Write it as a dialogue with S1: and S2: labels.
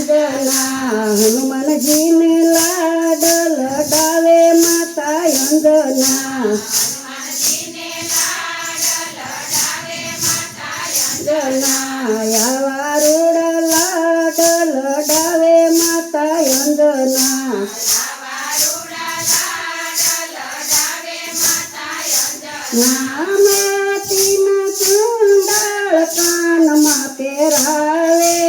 S1: અંજના હનુમાનજીને લાડ લડાવે માતા અંજના આવા રૂડા લાડ લડાવે માતા અંજના નામેતીના કુંડળ કાનમાં પહેરાવે